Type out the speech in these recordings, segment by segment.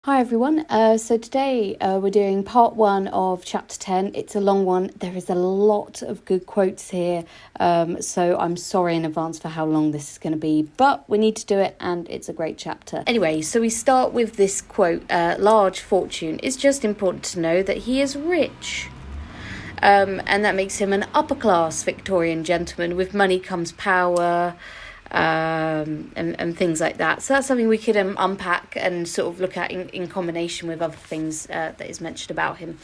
Hi everyone, so today we're doing part 1 of chapter 10. It's a long one. There is a lot of good quotes here, so I'm sorry in advance for how long this is going to be, but we need to do it and it's a great chapter. Anyway, so we start with this quote, large fortune. It's just important to know that he is rich. And that makes him an upper class Victorian gentleman. With money comes power, and things like that. So that's something we could unpack and sort of look at in combination with other things that is mentioned about him.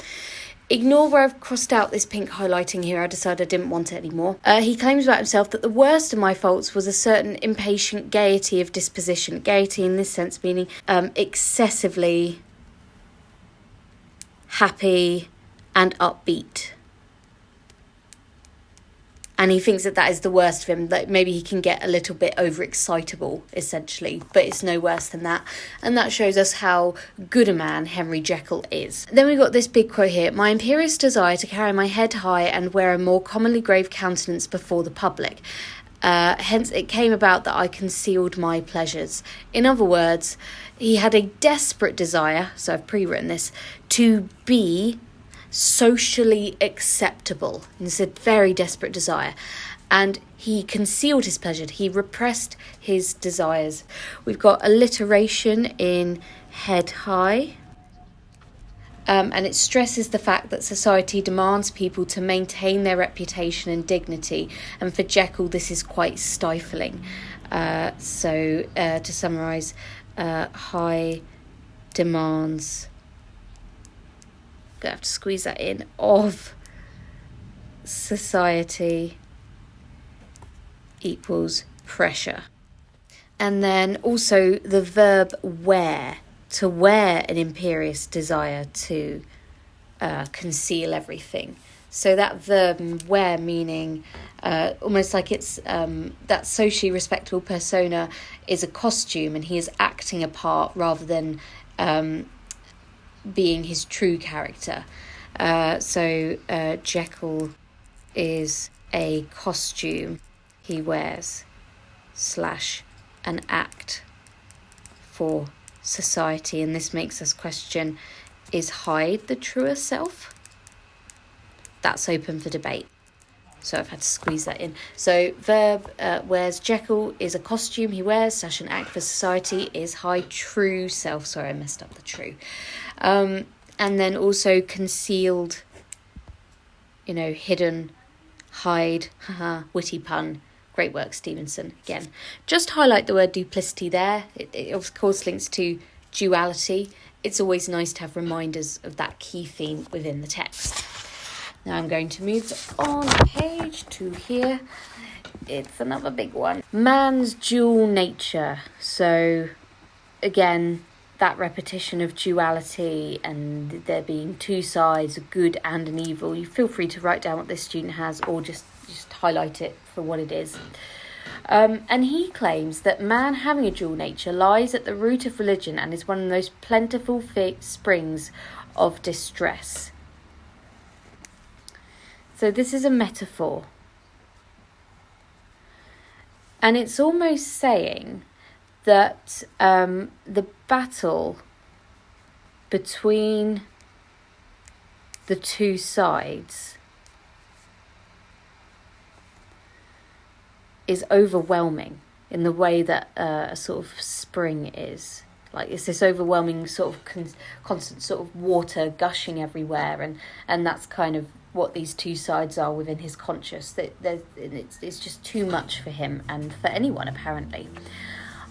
Ignore where I've crossed out this pink highlighting here. I decided I didn't want it anymore. He claims about himself that the worst of my faults was a certain impatient gaiety of disposition. Gaiety in this sense meaning excessively happy and upbeat. And he thinks that is the worst of him, that maybe he can get a little bit overexcitable, essentially, but it's no worse than that. And that shows us how good a man Henry Jekyll is. Then we've got this big quote here. My imperious desire to carry my head high and wear a more commonly grave countenance before the public. Hence it came about that I concealed my pleasures. In other words, he had a desperate desire, so I've pre-written this, to be socially acceptable. It's a very desperate desire, and he concealed his pleasure. He repressed his desires. We've got alliteration in head high, and it stresses the fact that society demands people to maintain their reputation and dignity, and for Jekyll this is quite stifling. So to summarise, high demands, gonna have to squeeze that in, of society equals pressure. And then also the verb wear, to wear an imperious desire to conceal everything. So that verb wear meaning almost like it's that socially respectable persona is a costume and he is acting a part rather than being his true character. So Jekyll is a costume he wears / an act for society. And this makes us question, is Hyde the truer self? That's open for debate. So I've had to squeeze that in. So verb wears, Jekyll is a costume he wears / an act for society. Is Hyde true self? Sorry, I messed up the true. And then also concealed, hidden, hide, witty pun. Great work, Stevenson. Again, just highlight the word duplicity there. It of course links to duality. It's always nice to have reminders of that key theme within the text. Now I'm going to move on page to here. It's another big one. Man's dual nature. So again, that repetition of duality and there being two sides, a good and an evil. You feel free to write down what this student has or just highlight it for what it is. And he claims that man having a dual nature lies at the root of religion and is one of the most plentiful springs of distress. So this is a metaphor. And it's almost saying that the battle between the two sides is overwhelming in the way that a sort of spring is. Like it's this overwhelming sort of constant sort of water gushing everywhere, and that's kind of what these two sides are within his conscious. It's just too much for him and for anyone apparently.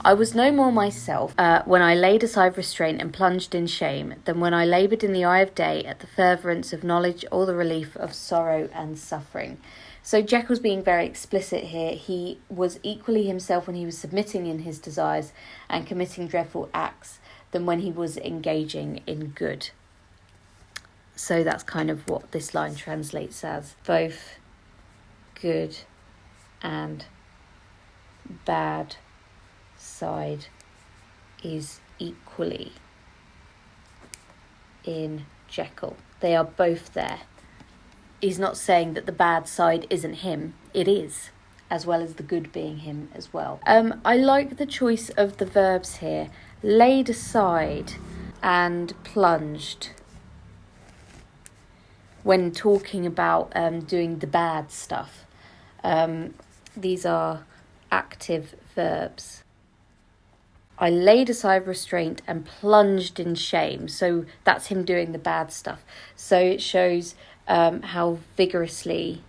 I was no more myself when I laid aside restraint and plunged in shame than when I laboured in the eye of day at the furtherance of knowledge or the relief of sorrow and suffering. So Jekyll's being very explicit here. He was equally himself when he was submitting in his desires and committing dreadful acts than when he was engaging in good. So that's kind of what this line translates as. Both good and bad side is equally in Jekyll. They are both there. He's not saying that the bad side isn't him. It is, as well as the good being him as well. I like the choice of the verbs here. Laid aside. and plunged when talking about doing the bad stuff. These are active verbs. I laid aside restraint and plunged in shame. So that's him doing the bad stuff. So it shows how vigorously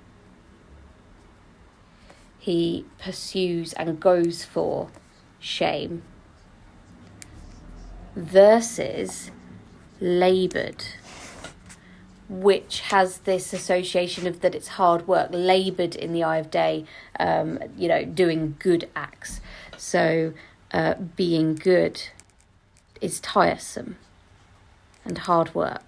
he pursues and goes for shame, versus laboured, which has this association of that it's hard work, laboured in the eye of day, doing good acts. So being good is tiresome and hard work.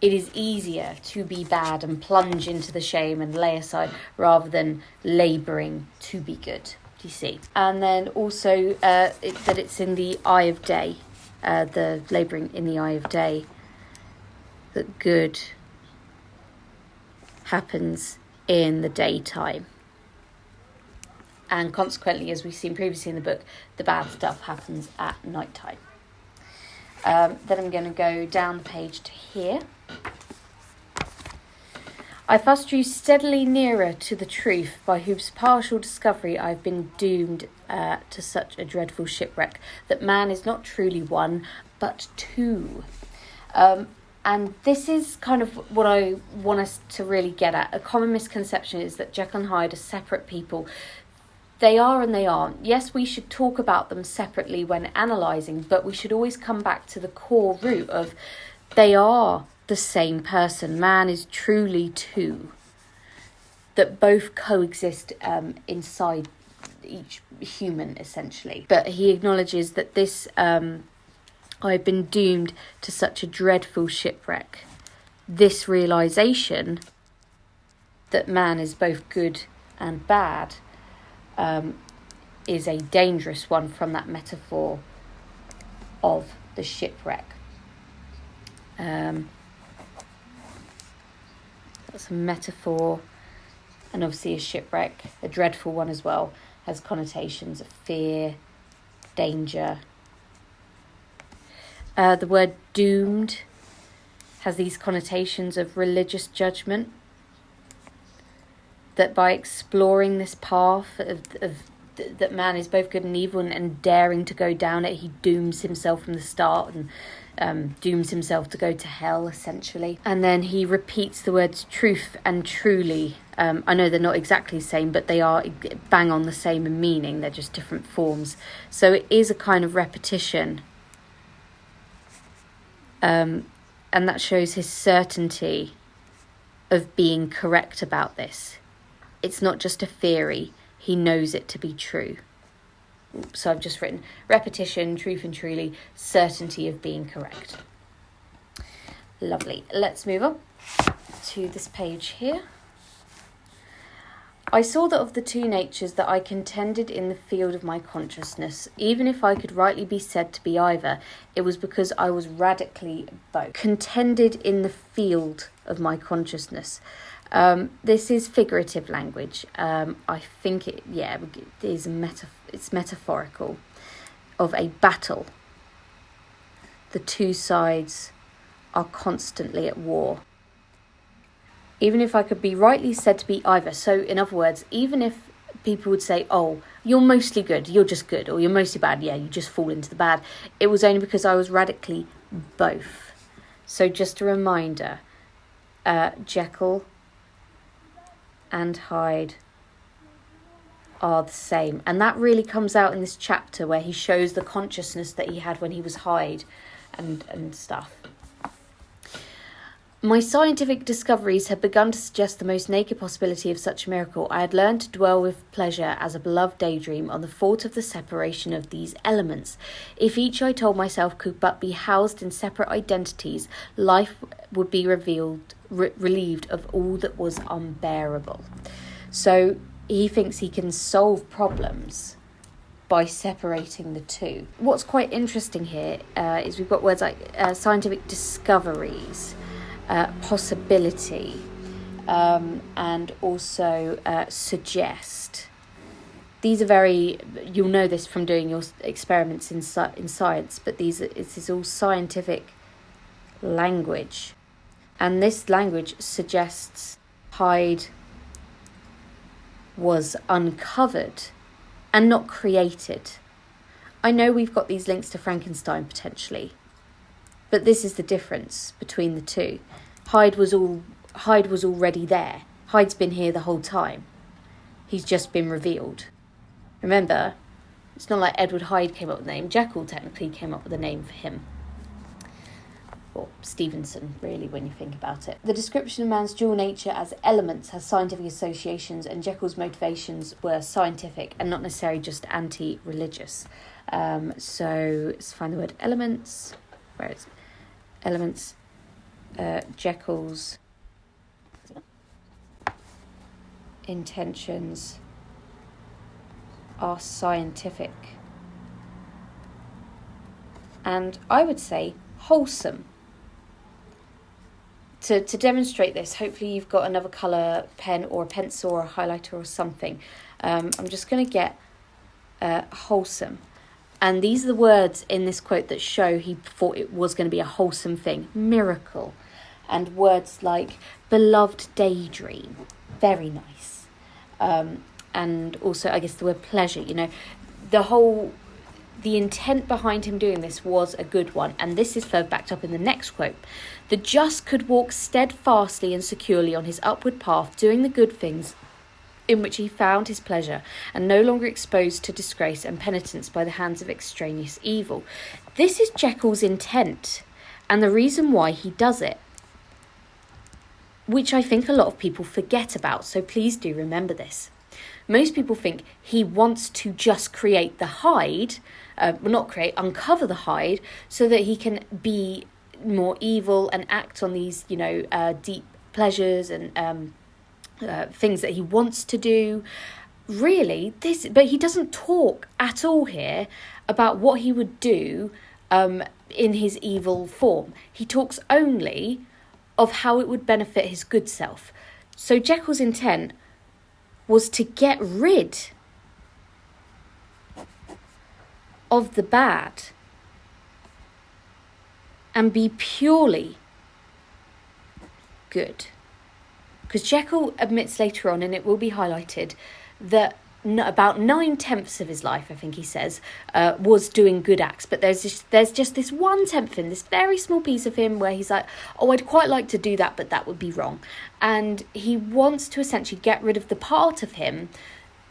It is easier to be bad and plunge into the shame and lay aside rather than labouring to be good. Do you see? And then also that it's in the eye of day, the labouring in the eye of day, that good happens in the daytime. And consequently, as we've seen previously in the book, the bad stuff happens at night time. Then I'm going to go down the page to here. I thus drew steadily nearer to the truth, by whose partial discovery I have been doomed to such a dreadful shipwreck, that man is not truly one, but two. And this is kind of what I want us to really get at. A common misconception is that Jekyll and Hyde are separate people. They are and they aren't. Yes, we should talk about them separately when analysing, but we should always come back to the core root of they are the same person. Man is truly two, that both coexist inside each human, essentially. But he acknowledges that this, I've been doomed to such a dreadful shipwreck. This realisation that man is both good and bad is a dangerous one from that metaphor of the shipwreck. That's a metaphor, and obviously a shipwreck, a dreadful one as well, has connotations of fear, danger. The word doomed has these connotations of religious judgment, that by exploring this path of that man is both good and evil, and daring to go down it, he dooms himself from the start and dooms himself to go to hell, essentially. And then he repeats the words truth and truly. I know they're not exactly the same, but they are bang on the same in meaning. They're just different forms. So it is a kind of repetition. And that shows his certainty of being correct about this. It's not just a theory. He knows it to be true. So I've just written repetition, truth and truly, certainty of being correct. Lovely. Let's move on to this page here. I saw that of the two natures that I contended in the field of my consciousness, even if I could rightly be said to be either, it was because I was radically both. Contended in the field of my consciousness. This is figurative language. I think it is it's metaphorical of a battle. The two sides are constantly at war. Even if I could be rightly said to be either. So in other words, even if people would say, oh, you're mostly good, you're just good, or you're mostly bad, yeah, you just fall into the bad, it was only because I was radically both. So just a reminder, Jekyll and Hyde are the same, and that really comes out in this chapter where he shows the consciousness that he had when he was Hyde and stuff. My scientific discoveries had begun to suggest the most naked possibility of such a miracle. I had learned to dwell with pleasure as a beloved daydream on the thought of the separation of these elements. If each, I told myself, could but be housed in separate identities, life would be relieved of all that was unbearable. So he thinks he can solve problems by separating the two. What's quite interesting here is we've got words like scientific discoveries, possibility, and also suggest. These are very, you'll know this from doing your experiments in science, but this is all scientific language. And this language suggests Hyde was uncovered and not created. I know we've got these links to Frankenstein potentially, but this is the difference between the two. Hyde was already there. Hyde's been here the whole time. He's just been revealed. Remember, it's not like Edward Hyde came up with the name. Jekyll technically came up with a name for him. Or Stevenson, really, when you think about it. The description of man's dual nature as elements has scientific associations, and Jekyll's motivations were scientific and not necessarily just anti-religious. So let's find the word elements. Where is it? Elements. Jekyll's intentions are scientific. And I would say wholesome. To demonstrate this, hopefully you've got another colour pen or a pencil or a highlighter or something. I'm just going to get wholesome. And these are the words in this quote that show he thought it was going to be a wholesome thing. Miracle. And words like beloved daydream. Very nice. And also, I guess, the word pleasure. You know, the intent behind him doing this was a good one. And this is further backed up in the next quote. The just could walk steadfastly and securely on his upward path, doing the good things in which he found his pleasure, and no longer exposed to disgrace and penitence by the hands of extraneous evil. This is Jekyll's intent, and the reason why he does it, which I think a lot of people forget about, so please do remember this. Most people think he wants to just create the Hyde, uncover the Hyde, so that he can be more evil and act on these, deep pleasures and things that he wants to do. Really, but he doesn't talk at all here about what he would do in his evil form. He talks only of how it would benefit his good self. So Jekyll's intent was to get rid of the bad and be purely good. Because Jekyll admits later on, and it will be highlighted, that about 9/10 of his life, I think he says, was doing good acts. But there's just this 1/10 in this very small piece of him where he's like, oh, I'd quite like to do that, but that would be wrong. And he wants to essentially get rid of the part of him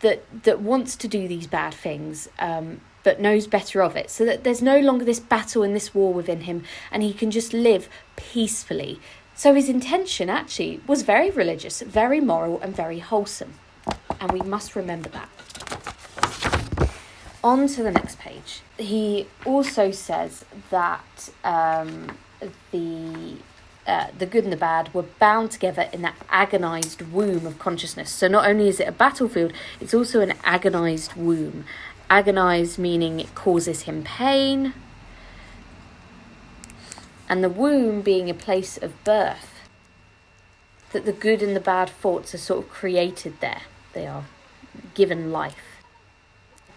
that wants to do these bad things, but knows better of it. So that there's no longer this battle and this war within him, and he can just live peacefully. So his intention actually was very religious, very moral, and very wholesome. And we must remember that. On to the next page. He also says that the good and the bad were bound together in that agonised womb of consciousness. So not only is it a battlefield, it's also an agonised womb. Agonised meaning it causes him pain. And the womb being a place of birth. That the good and the bad thoughts are sort of created there. They are given life.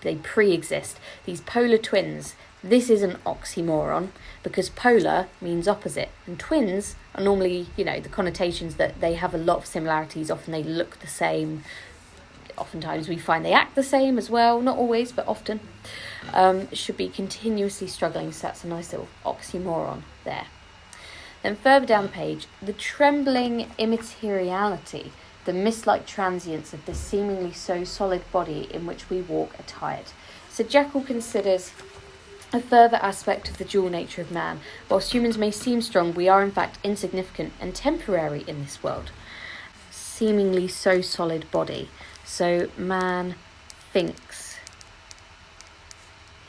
They pre-exist. These polar twins. This is an oxymoron because polar means opposite. And twins are normally, the connotations that they have a lot of similarities. Often they look the same. Oftentimes we find they act the same as well. Not always, but often. Should be continuously struggling. So that's a nice little oxymoron there. Then further down the page, the trembling immateriality, the mist-like transience of this seemingly so solid body in which we walk attired. So Jekyll considers a further aspect of the dual nature of man. Whilst humans may seem strong, we are in fact insignificant and temporary in this world. Seemingly so solid body. So man thinks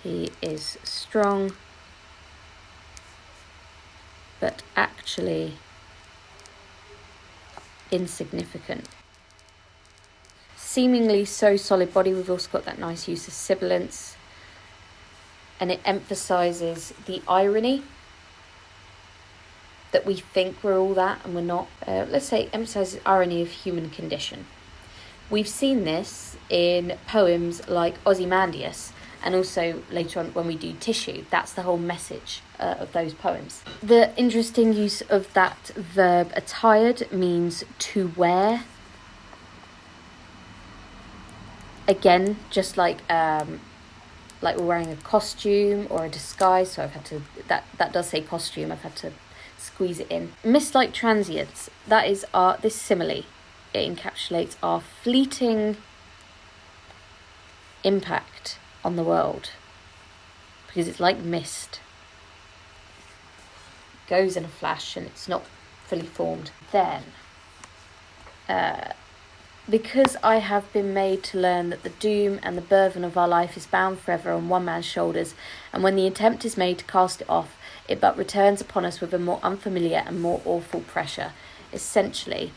he is strong, but actually insignificant. Seemingly so solid body, we've also got that nice use of sibilance, and it emphasises the irony that we think we're all that and we're not. Let's say emphasises irony of human condition. We've seen this in poems like Ozymandias, and also later on when we do Tissue. That's the whole message of those poems. The interesting use of that verb attired means to wear. Again, just like we're wearing a costume or a disguise, so I've had to, that does say costume, I've had to squeeze it in. Mist like transience, that is this simile. It encapsulates our fleeting impact on the world, because it's like mist. It goes in a flash and it's not fully formed. Then, because I have been made to learn that the doom and the burden of our life is bound forever on one man's shoulders, and when the attempt is made to cast it off, it but returns upon us with a more unfamiliar and more awful pressure. Essentially,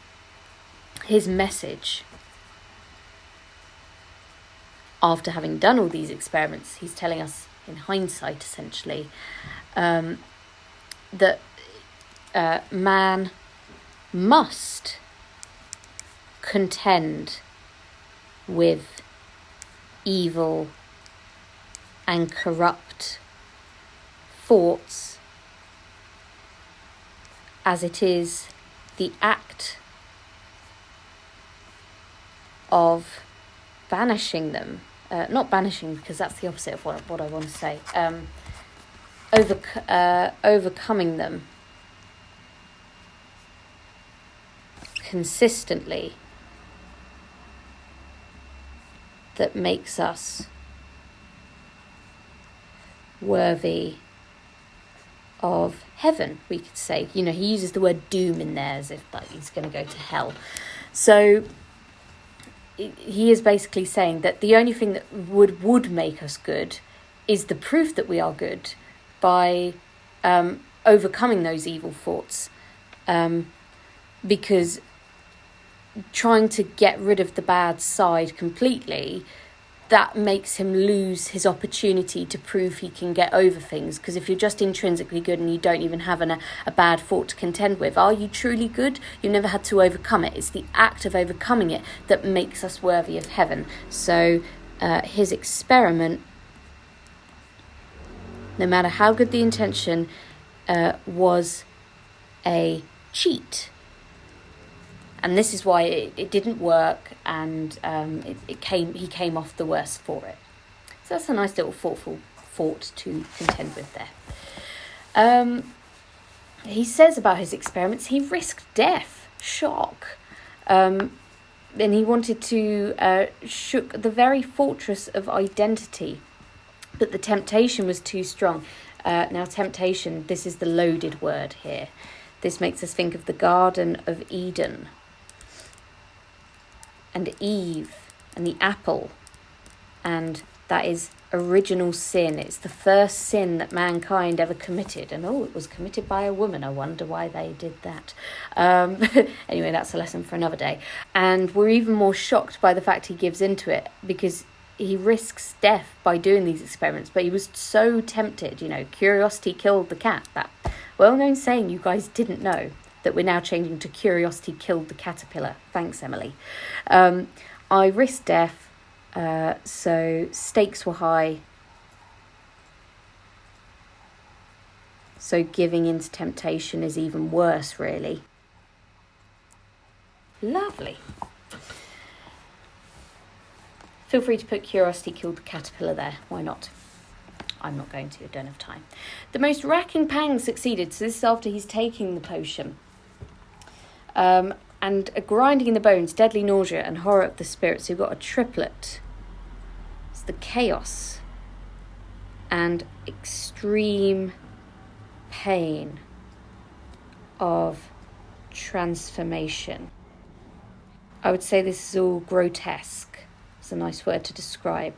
his message, after having done all these experiments, he's telling us in hindsight, essentially, that man must contend with evil and corrupt thoughts, as it is the act of banishing them, not banishing, because that's the opposite of what I want to say, overcoming them consistently, that makes us worthy of heaven, we could say. You know, he uses the word doom in there as if like he's going to go to hell. So he is basically saying that the only thing that would make us good is the proof that we are good by overcoming those evil thoughts, because trying to get rid of the bad side completely, that makes him lose his opportunity to prove he can get over things. Because if you're just intrinsically good and you don't even have a bad thought to contend with, are you truly good? You've never had to overcome it. It's the act of overcoming it that makes us worthy of heaven. So his experiment, no matter how good the intention, was a cheat. And this is why it didn't work, and he came off the worse for it. So that's a nice little thoughtful thought to contend with there. He says about his experiments, he risked death, shock. Then he wanted to shook the very fortress of identity, but the temptation was too strong. Now, temptation, this is the loaded word here. This makes us think of the Garden of Eden, and Eve, and the apple, and that is original sin. It's the first sin that mankind ever committed, and it was committed by a woman. I wonder why they did that. Anyway, that's a lesson for another day. And we're even more shocked by the fact he gives into it, because he risks death by doing these experiments, but he was so tempted. You know, curiosity killed the cat. That well-known saying you guys didn't know, that we're now changing to curiosity killed the caterpillar. Thanks, Emily. I risked death, so stakes were high. So giving into temptation is even worse, really. Lovely. Feel free to put curiosity killed the caterpillar there. Why not? I'm not going to. I don't have time. The most racking pang succeeded. So this is after he's taking the potion. And a grinding in the bones, deadly nausea, and horror of the spirit. So you've got a triplet. It's the chaos and extreme pain of transformation. I would say this is all grotesque. It's a nice word to describe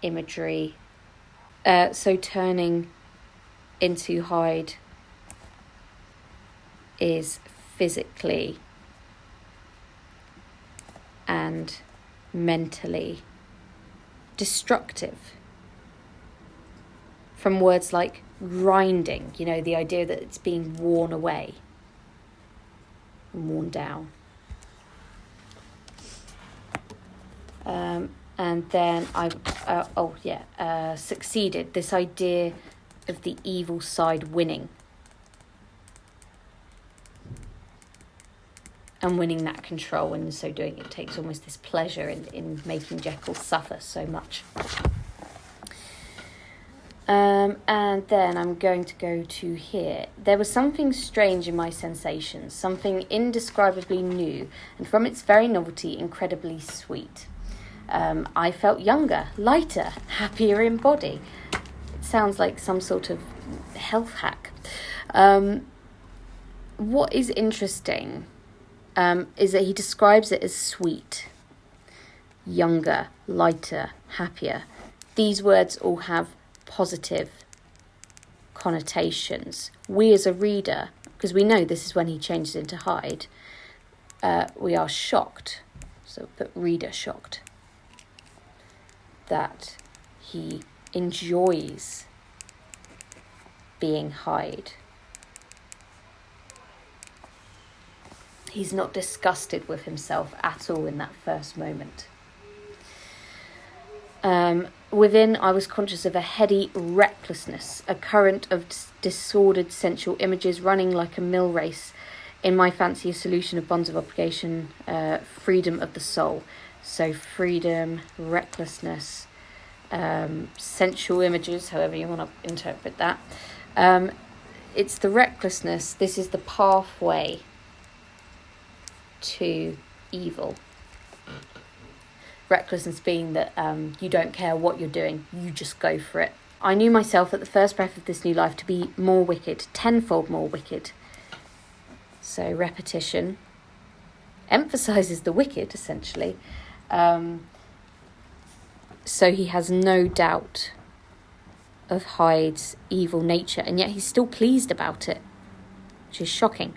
imagery. So turning into Hyde is physically and mentally destructive. From words like grinding, you know, the idea that it's being worn away and worn down. And then succeeded, this idea of the evil side winning. And winning that control, and so doing it takes almost this pleasure in making Jekyll suffer so much. And then I'm going to go to here. There was something strange in my sensations, something indescribably new, and from its very novelty, incredibly sweet. I felt younger, lighter, happier in body. It sounds like some sort of health hack. What is interesting is that he describes it as sweet, younger, lighter, happier. These words all have positive connotations. We as a reader, because we know this is when he changes into Hyde, we are shocked, so put reader shocked, that he enjoys being Hyde. He's not disgusted with himself at all in that first moment. Within, I was conscious of a heady recklessness, a current of disordered sensual images running like a mill race. In my fancy, a solution of bonds of obligation, freedom of the soul. So freedom, recklessness, sensual images, however you want to interpret that. It's the recklessness. This is the pathway to evil. Recklessness being that you don't care what you're doing, you just go for it. I knew myself at the first breath of this new life to be more wicked, tenfold more wicked. So repetition emphasises the wicked, essentially. So he has no doubt of Hyde's evil nature, and yet he's still pleased about it, which is shocking.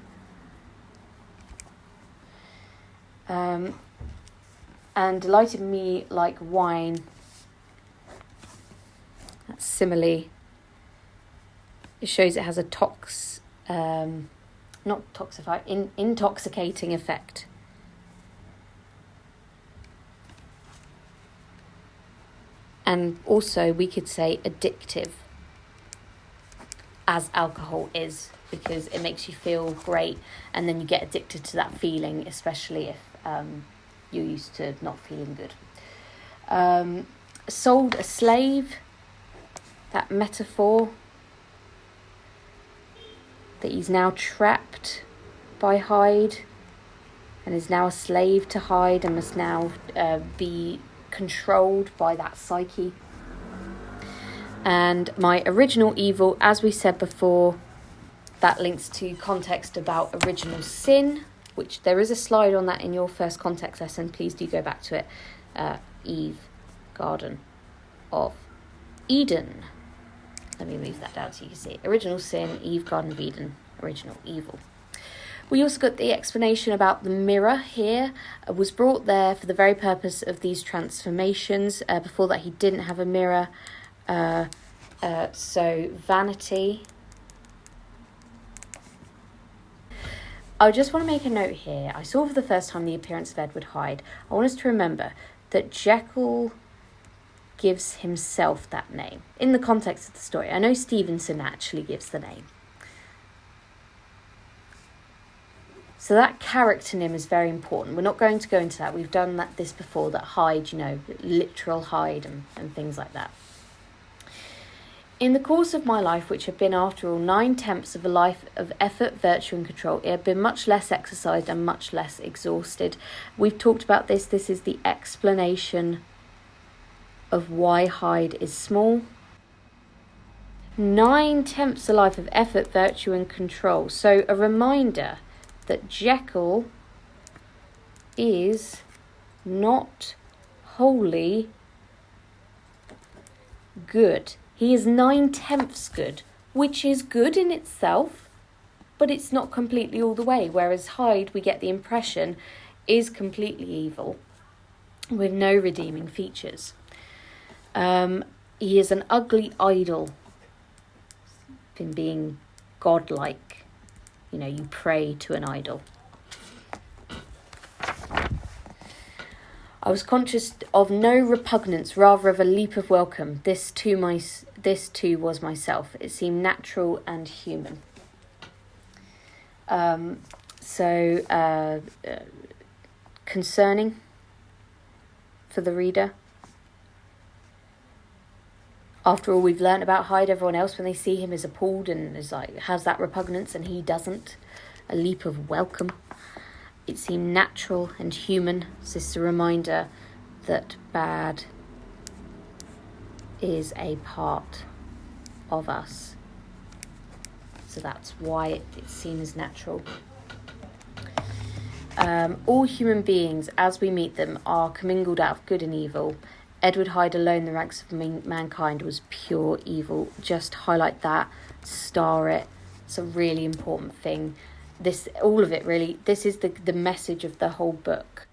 And delighted me like wine. That simile. It shows it has a intoxicating effect. And also we could say addictive, as alcohol is, because it makes you feel great and then you get addicted to that feeling, especially if you're used to not feeling good. Sold a slave, that metaphor, that he's now trapped by Hyde and is now a slave to Hyde and must now be controlled by that psyche. And my original evil, as we said before, that links to context about original sin, which there is a slide on that in your first context lesson. Please do go back to it. Eve, Garden of Eden. Let me move that down so you can see it. Original sin, Eve, Garden of Eden, original evil. We also got the explanation about the mirror here. Was brought there for the very purpose of these transformations. Before that he didn't have a mirror. So vanity. I just want to make a note here. I saw for the first time the appearance of Edward Hyde. I want us to remember that Jekyll gives himself that name in the context of the story. I know Stevenson actually gives the name. So that character name is very important. We're not going to go into that. We've done this before, that Hyde, literal Hyde and things like that. In the course of my life, which had been, after all, 9/10 of a life of effort, virtue and control, it had been much less exercised and much less exhausted. We've talked about this. This is the explanation of why Hyde is small. 9/10 a life of effort, virtue and control. So a reminder that Jekyll is not wholly good. He is 9/10 good, which is good in itself, but it's not completely all the way. Whereas Hyde, we get the impression, is completely evil with no redeeming features. He is an ugly idol in being godlike. You pray to an idol. I was conscious of no repugnance, rather of a leap of welcome. This too was myself. It seemed natural and human. Concerning for the reader. After all we've learnt about Hyde, everyone else, when they see him, is appalled and is like, has that repugnance, and he doesn't. A leap of welcome. It seemed natural and human. So this is a reminder that bad is a part of us. So that's why it seems natural. All human beings, as we meet them, are commingled out of good and evil. Edward Hyde alone, the ranks of mankind, was pure evil. Just highlight that, star it. It's a really important thing. All of it really, this is the message of the whole book.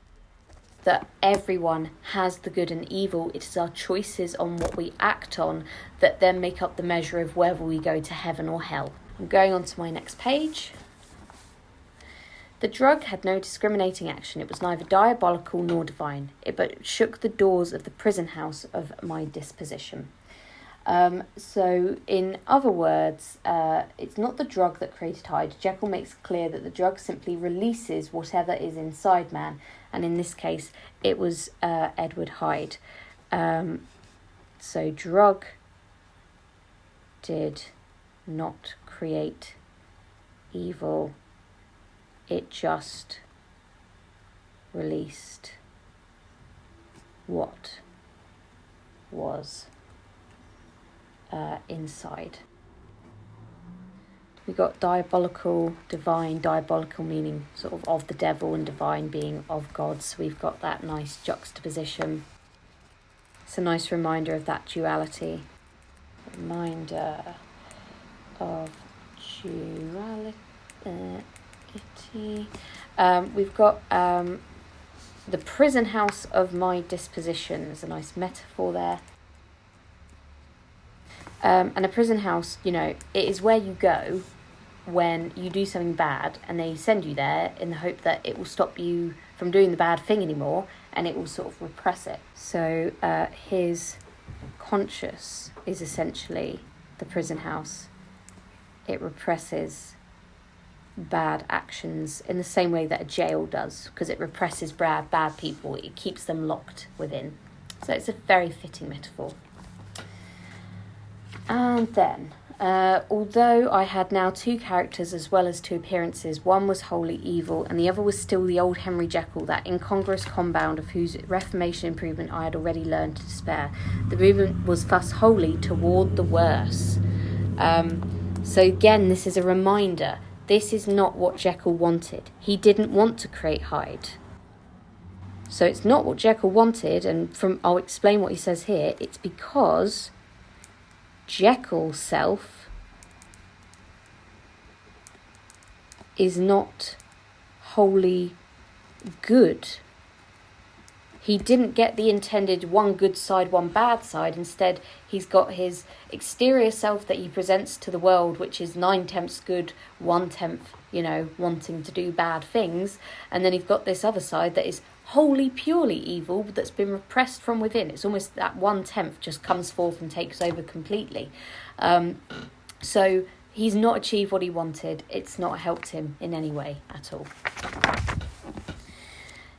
That everyone has the good and evil. It is our choices on what we act on that then make up the measure of whether we go to heaven or hell. I'm going on to my next page. The drug had no discriminating action. It was neither diabolical nor divine. It but shook the doors of the prison house of my disposition. So, in other words, it's not the drug that created Hyde. Jekyll makes clear that the drug simply releases whatever is inside man, and in this case, it was Edward Hyde. So, drug did not create evil. It just released what was inside. We got diabolical, divine, diabolical meaning sort of the devil, and divine being of God. So we've got that nice juxtaposition. It's a nice reminder of that duality. Reminder of duality. We've got the prison house of my disposition. There's a nice metaphor there. And a prison house, it is where you go when you do something bad, and they send you there in the hope that it will stop you from doing the bad thing anymore, and it will sort of repress it. So his conscience is essentially the prison house. It represses bad actions in the same way that a jail does, because it represses bad people. It keeps them locked within. So it's a very fitting metaphor. And then, although I had now two characters as well as two appearances, one was wholly evil and the other was still the old Henry Jekyll, that incongruous compound of whose reformation improvement I had already learned to despair. The movement was thus wholly toward the worse. So again, this is a reminder. This is not what Jekyll wanted. He didn't want to create Hyde. So it's not what Jekyll wanted, and I'll explain what he says here. It's because Jekyll's self is not wholly good. He didn't get the intended one good side, one bad side. Instead, he's got his exterior self that he presents to the world, which is 9/10 good, 1/10, wanting to do bad things. And then he's got this other side that is wholly, purely evil, that's been repressed from within. It's almost that 1/10 just comes forth and takes over completely. So he's not achieved what he wanted. It's not helped him in any way at all.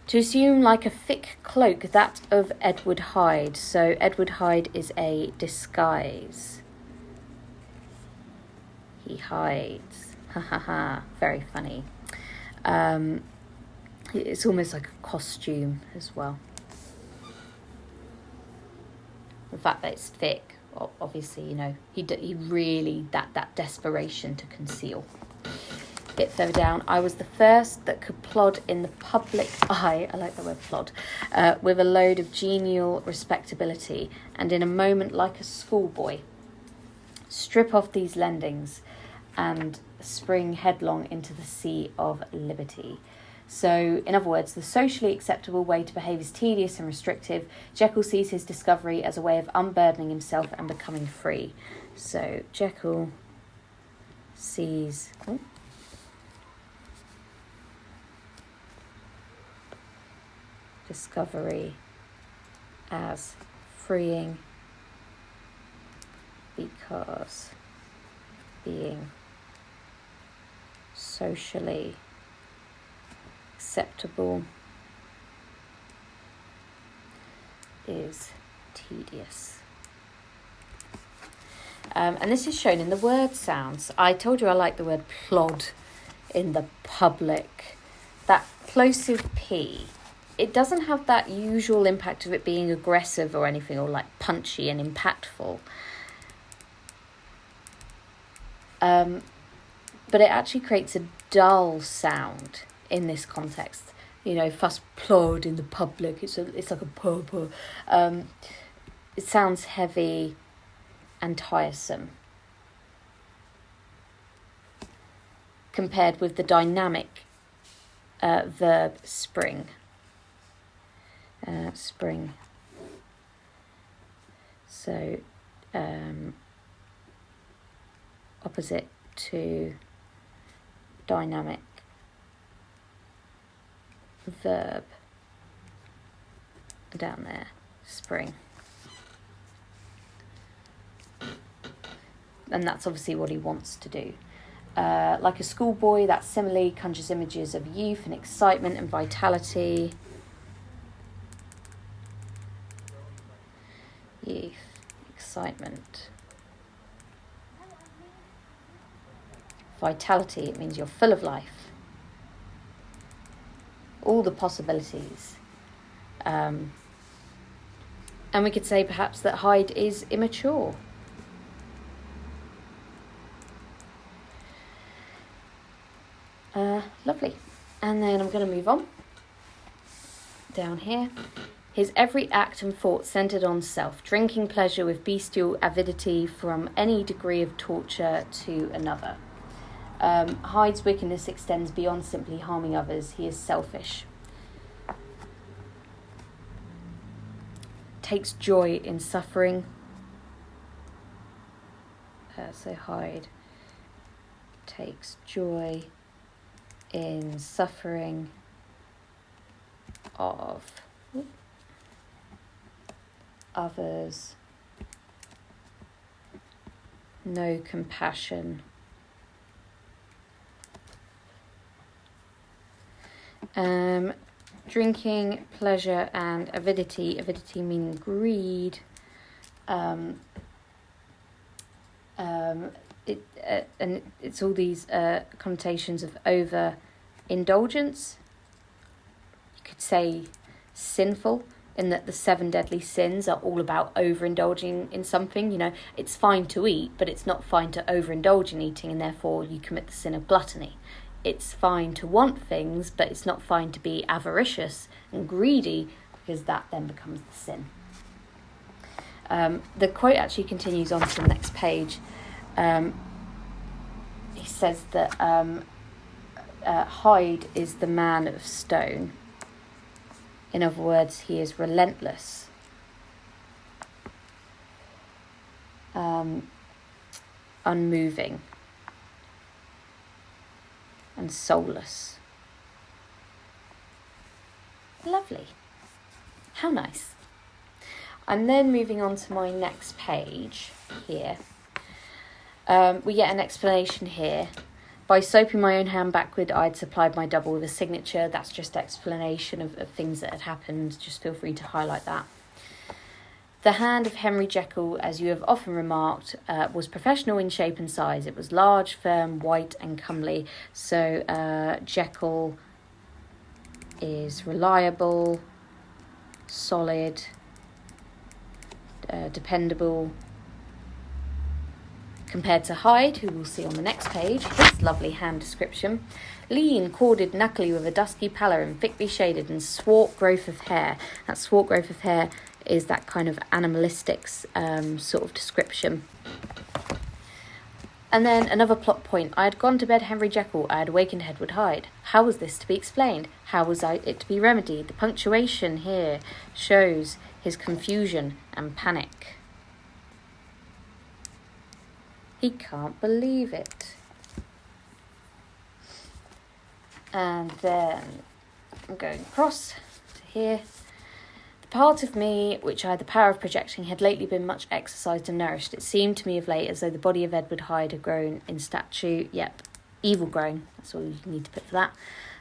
To assume like a thick cloak that of Edward Hyde. So Edward Hyde is a disguise. He hides. Ha ha ha. Very funny. It's almost like a costume as well. The fact that it's thick, obviously, he really, that desperation to conceal. A bit further down, I was the first that could plod in the public eye, I like the word plod, with a load of genial respectability, and in a moment like a schoolboy, strip off these lendings and spring headlong into the sea of liberty. So, in other words, the socially acceptable way to behave is tedious and restrictive. Jekyll sees his discovery as a way of unburdening himself and becoming free. So, Jekyll sees... discovery as freeing because being socially acceptable is tedious. And this is shown in the word sounds. I told you I like the word plod in the public. That plosive P, it doesn't have that usual impact of it being aggressive or anything, or like punchy and impactful. But it actually creates a dull sound in this context. You know, fuss plod in the public. It's like a purr. It sounds heavy and tiresome compared with the dynamic verb spring. Spring. So opposite to dynamic verb down there, spring. And that's obviously what he wants to do. Like a schoolboy, that simile conjures images of youth and excitement and vitality. Youth, excitement. Vitality, it means you're full of life. All the possibilities. And we could say perhaps that Hyde is immature. Lovely. And then I'm going to move on. Down here. His every act and thought centred on self, drinking pleasure with bestial avidity from any degree of torture to another. Hyde's wickedness extends beyond simply harming others. He is selfish. Takes joy in suffering. So Hyde takes joy in suffering of others. No compassion. Drinking, pleasure, and avidity. Avidity meaning greed. And it's all these connotations of over-indulgence. You could say sinful, in that the 7 deadly sins are all about overindulging in something. You know, it's fine to eat, but it's not fine to overindulge in eating, and therefore you commit the sin of gluttony. It's fine to want things, but it's not fine to be avaricious and greedy, because that then becomes the sin. The quote actually continues on to the next page. He says that Hyde is the man of stone. In other words, he is relentless. Unmoving. And soulless. Lovely. How nice. I'm then moving on to my next page here. We get an explanation here. By soaping my own hand backward, I'd supplied my double with a signature. That's just explanation of things that had happened. Just feel free to highlight that. The hand of Henry Jekyll, as you have often remarked, was professional in shape and size. It was large, firm, white and comely. So Jekyll is reliable, solid, dependable, compared to Hyde, who we'll see on the next page. His lovely hand description. Lean, corded, knuckly, with a dusky pallor and thickly shaded and swart growth of hair. That swart growth of hair is that kind of animalistic sort of description. And then another plot point. I had gone to bed Henry Jekyll. I had awakened Edward Hyde. How was this to be explained? How was it to be remedied? The punctuation here shows his confusion and panic. He can't believe it. And then I'm going across to here. part of me, which I had the power of projecting, had lately been much exercised and nourished. It seemed to me of late as though the body of Edward Hyde had grown in stature. Yep, evil grown. That's all you need to put for that.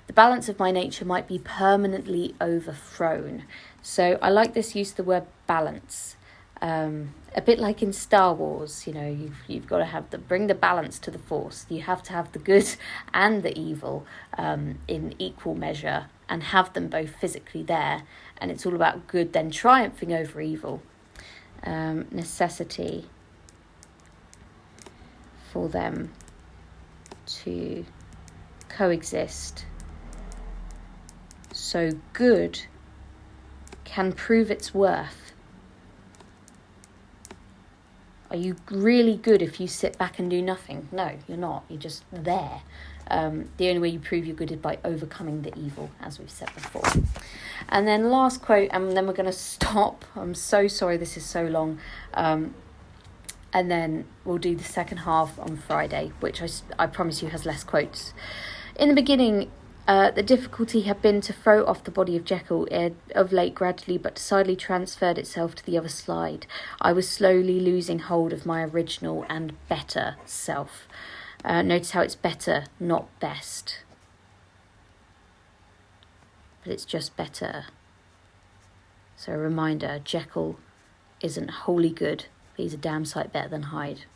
The balance of my nature might be permanently overthrown. So I like this use of the word balance. A bit like in Star Wars, you know, you've got to bring the balance to the Force. You have to have the good and the evil in equal measure, and have them both physically there. And it's all about good then triumphing over evil. Necessity for them to coexist, so good can prove its worth. Are you really good if you sit back and do nothing? No, you're not. You're just there. The only way you prove you're good is by overcoming the evil, as we've said before. And then last quote, and then we're going to stop. I'm so sorry this is so long. And then we'll do the second half on Friday, which I promise you has less quotes. In the beginning, the difficulty had been to throw off the body of Jekyll. It had of late gradually but decidedly transferred itself to the other side. I was slowly losing hold of my original and better self. Notice how it's better, not best. But it's just better. So a reminder, Jekyll isn't wholly good, but he's a damn sight better than Hyde.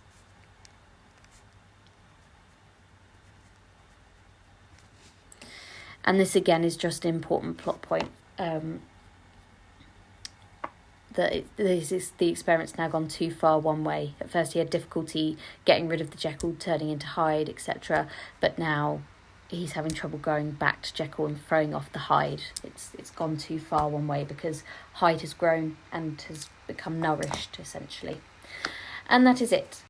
And this again is just an important plot point. The experiment's now gone too far one way. At first he had difficulty getting rid of the Jekyll, turning into Hyde, etc. But now he's having trouble going back to Jekyll and throwing off the Hyde. It's gone too far one way because Hyde has grown and has become nourished, essentially. And that is it.